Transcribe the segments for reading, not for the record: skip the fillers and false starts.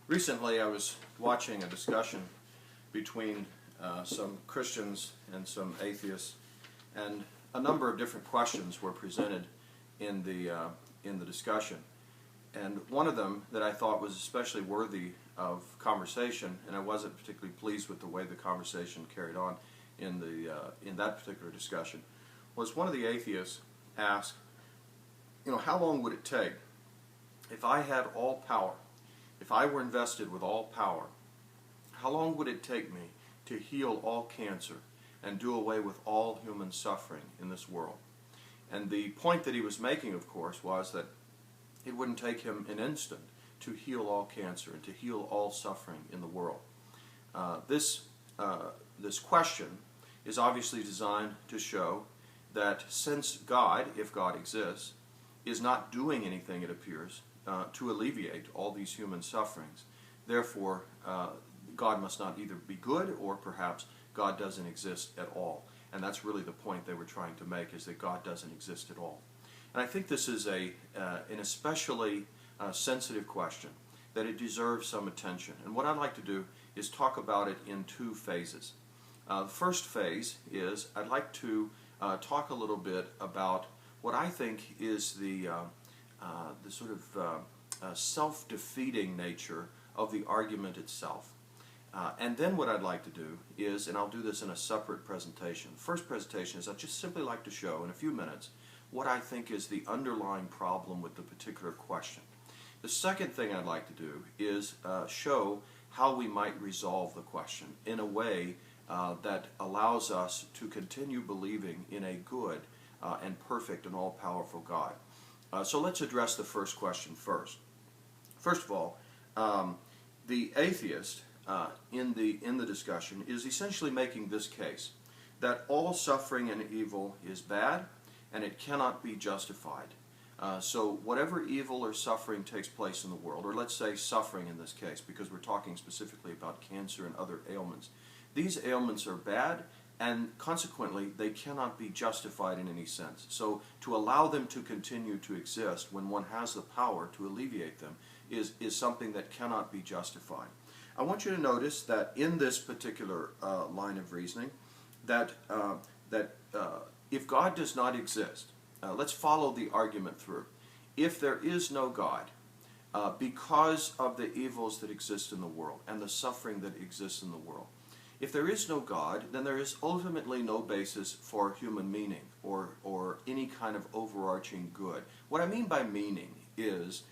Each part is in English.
Recently, I was watching a discussion between some Christians and some atheists, and a number of different questions were presented in the discussion. And one of them that I thought was especially worthy of conversation, and I wasn't particularly pleased with the way the conversation carried on in that particular discussion, was one of the atheists asked, how long would it take if I had all power? If I were invested with all power, how long would it take me to heal all cancer and do away with all human suffering in this world? And the point that he was making, of course, was that it wouldn't take him an instant to heal all cancer and to heal all suffering in the world. This question is obviously designed to show that since God, if God exists, is not doing anything, it appears, to alleviate all these human sufferings, therefore God must not either be good or perhaps God doesn't exist at all. And that's really the point they were trying to make, is that God doesn't exist at all. And I think this is an especially sensitive question, that it deserves some attention. And what I'd like to do is talk about it in two phases. The first phase is I'd like to talk a little bit about what I think is the sort of self-defeating nature of the argument itself. And then what I'd like to do is, and I'll do this in a separate presentation, the first presentation is I'd just simply like to show in a few minutes what I think is the underlying problem with the particular question. The second thing I'd like to do is show how we might resolve the question in a way that allows us to continue believing in a good and perfect and all-powerful God. So let's address the first question first. First of all, the atheist in the discussion is essentially making this case, that all suffering and evil is bad and it cannot be justified. So whatever evil or suffering takes place in the world, or let's say suffering in this case because we're talking specifically about cancer and other ailments, these ailments are bad and consequently they cannot be justified in any sense. So to allow them to continue to exist when one has the power to alleviate them is something that cannot be justified. I want you to notice that in this particular line of reasoning, that if God does not exist, let's follow the argument through. If there is no God, because of the evils that exist in the world and the suffering that exists in the world, if there is no God, then there is ultimately no basis for human meaning or any kind of overarching good. What I mean by meaning is,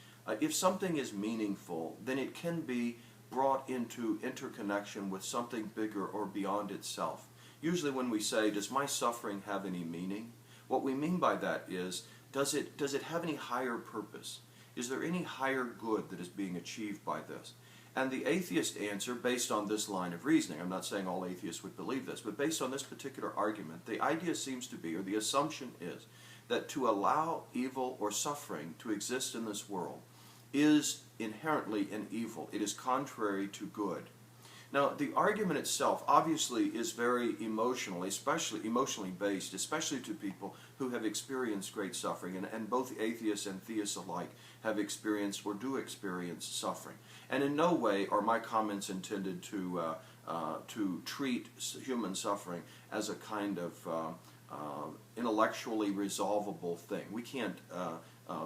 if something is meaningful, then it can be brought into interconnection with something bigger or beyond itself. Usually when we say, does my suffering have any meaning? What we mean by that is, does it have any higher purpose? Is there any higher good that is being achieved by this? And the atheist answer, based on this line of reasoning, I'm not saying all atheists would believe this, but based on this particular argument, the idea seems to be, or the assumption is, that to allow evil or suffering to exist in this world is inherently an evil. It is contrary to good. Now, the argument itself obviously is very emotional, especially emotionally based, especially to people who have experienced great suffering, and both atheists and theists alike have experienced or do experience suffering. And in no way are my comments intended to treat human suffering as a kind of intellectually resolvable thing. We can't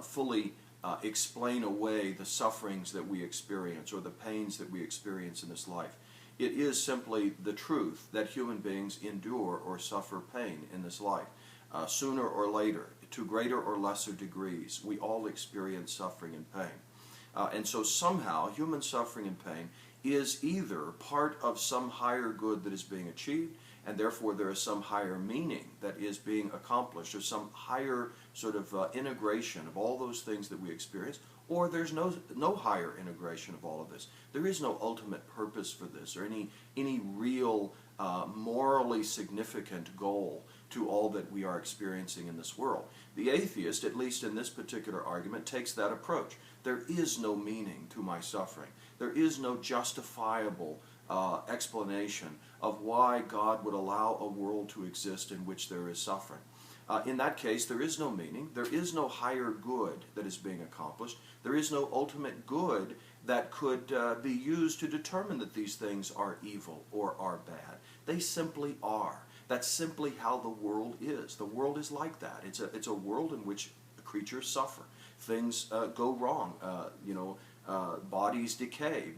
fully explain away the sufferings that we experience or the pains that we experience in this life. It is simply the truth that human beings endure or suffer pain in this life. Sooner or later, to greater or lesser degrees, we all experience suffering and pain. And so somehow human suffering and pain is either part of some higher good that is being achieved, and therefore there is some higher meaning that is being accomplished, or some higher sort of integration of all those things that we experience, or there's no higher integration of all of this. There is no ultimate purpose for this, or any real morally significant goal to all that we are experiencing in this world. The atheist, at least in this particular argument, takes that approach. There is no meaning to my suffering. There is no justifiable explanation of why God would allow a world to exist in which there is suffering. In that case, there is no meaning. There is no higher good that is being accomplished. There is no ultimate good that could be used to determine that these things are evil or are bad. They simply are. That's simply how the world is. The world is like that. It's a world in which creatures suffer. Things go wrong. Bodies decay.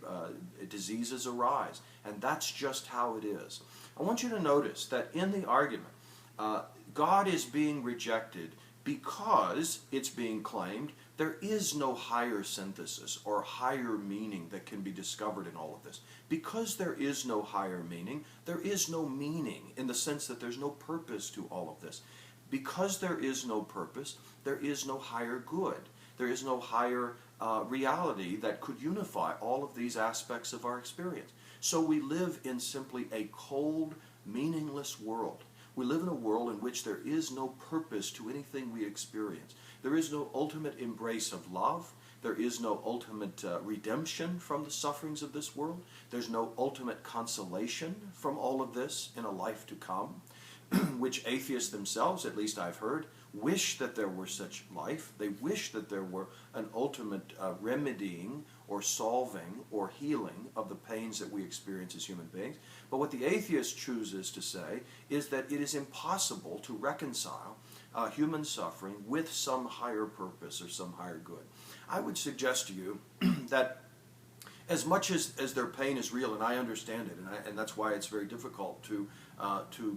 Diseases arise. And that's just how it is. I want you to notice that in the argument, God is being rejected because it's being claimed there is no higher synthesis or higher meaning that can be discovered in all of this. Because there is no higher meaning, there is no meaning in the sense that there's no purpose to all of this. Because there is no purpose, there is no higher good. There is no higher reality that could unify all of these aspects of our experience. So we live in simply a cold, meaningless world. We live in a world in which there is no purpose to anything we experience. There is no ultimate embrace of love. There is no ultimate redemption from the sufferings of this world. There's no ultimate consolation from all of this in a life to come, which atheists themselves, at least I've heard, wish that there were such life. They wish that there were an ultimate remedying or solving or healing of the pains that we experience as human beings. But what the atheist chooses to say is that it is impossible to reconcile human suffering with some higher purpose or some higher good. I would suggest to you that as much as their pain is real, and I understand it, and that's why it's very difficult to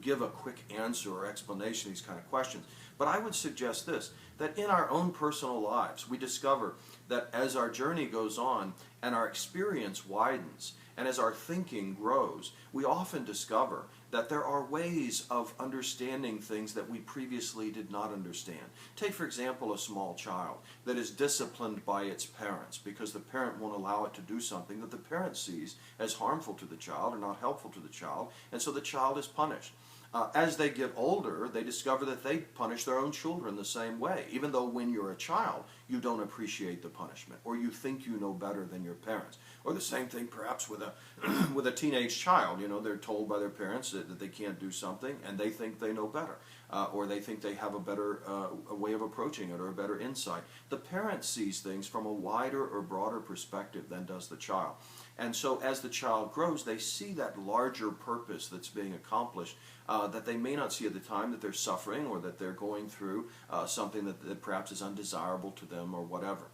give a quick answer or explanation to these kind of questions, but I would suggest this, that in our own personal lives, we discover that as our journey goes on and our experience widens, and as our thinking grows, we often discover that there are ways of understanding things that we previously did not understand. Take, for example, a small child that is disciplined by its parents because the parent won't allow it to do something that the parent sees as harmful to the child or not helpful to the child, and so the child is punished. As they get older, they discover that they punish their own children the same way, even though when you're a child, you don't appreciate the punishment, or you think you know better than your parents. Or the same thing perhaps with a with a teenage child. You know, they're told by their parents that they can't do something, and they think they know better, or they think they have a better a way of approaching it or a better insight. The parent sees things from a wider or broader perspective than does the child. And so as the child grows, they see that larger purpose that's being accomplished that they may not see at the time, that they're suffering or that they're going through something that perhaps is undesirable to them or whatever.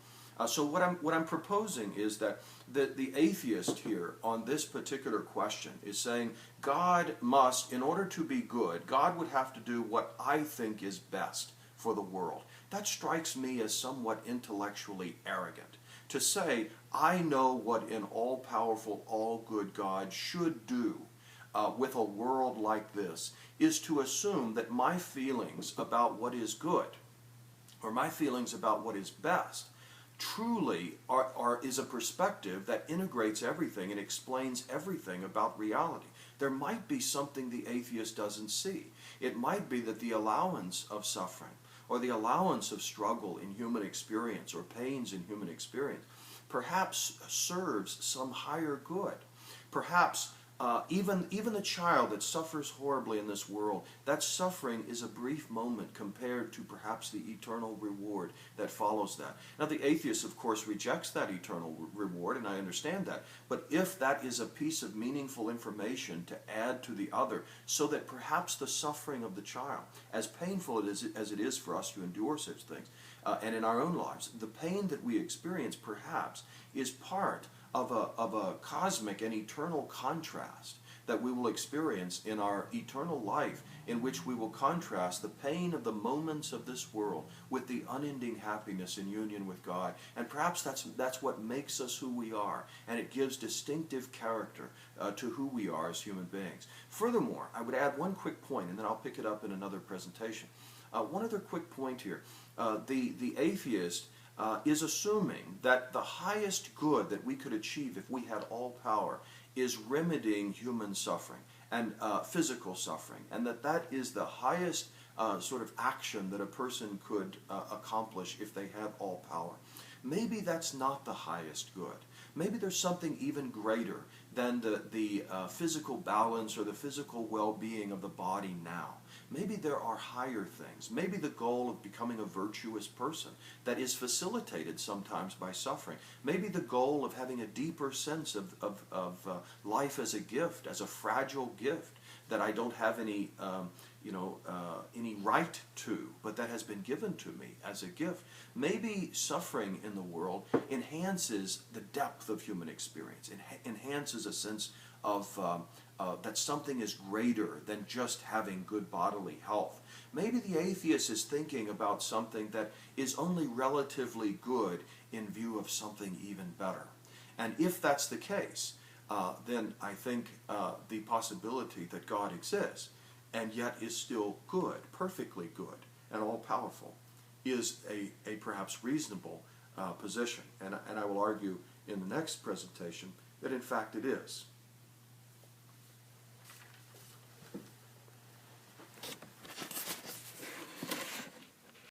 So what I'm proposing is that the atheist here on this particular question is saying God must, in order to be good, God would have to do what I think is best for the world. That strikes me as somewhat intellectually arrogant. To say, I know what an all-powerful, all-good God should do with a world like this, is to assume that my feelings about what is good, or my feelings about what is best, truly is a perspective that integrates everything and explains everything about reality. There might be something the atheist doesn't see. It might be that the allowance of suffering, or the allowance of struggle in human experience, or pains in human experience, perhaps serves some higher good. Perhaps even the child that suffers horribly in this world, that suffering is a brief moment compared to perhaps the eternal reward that follows that. Now the atheist, of course, rejects that eternal reward, and I understand that. But if that is a piece of meaningful information to add to the other, so that perhaps the suffering of the child, as painful as it is for us to endure such things, and in our own lives, the pain that we experience perhaps is part of a cosmic and eternal contrast that we will experience in our eternal life, in which we will contrast the pain of the moments of this world with the unending happiness in union with God. And perhaps that's what makes us who we are, and it gives distinctive character to who we are as human beings. Furthermore, I would add one quick point, and then I'll pick it up in another presentation. One other quick point here. The atheist is assuming that the highest good that we could achieve if we had all power is remedying human suffering and physical suffering, and that is the highest sort of action that a person could accomplish if they had all power. Maybe that's not the highest good. Maybe there's something even greater than the physical balance or the physical well-being of the body now. Maybe there are higher things. Maybe the goal of becoming a virtuous person that is facilitated sometimes by suffering. Maybe the goal of having a deeper sense of life as a gift, as a fragile gift that I don't have any any right to, but that has been given to me as a gift. Maybe suffering in the world enhances the depth of human experience, enhances a sense of that something is greater than just having good bodily health. Maybe the atheist is thinking about something that is only relatively good in view of something even better. And if that's the case, then I think the possibility that God exists and yet is still good, perfectly good, and all-powerful, is a perhaps reasonable position. And I will argue in the next presentation that in fact it is.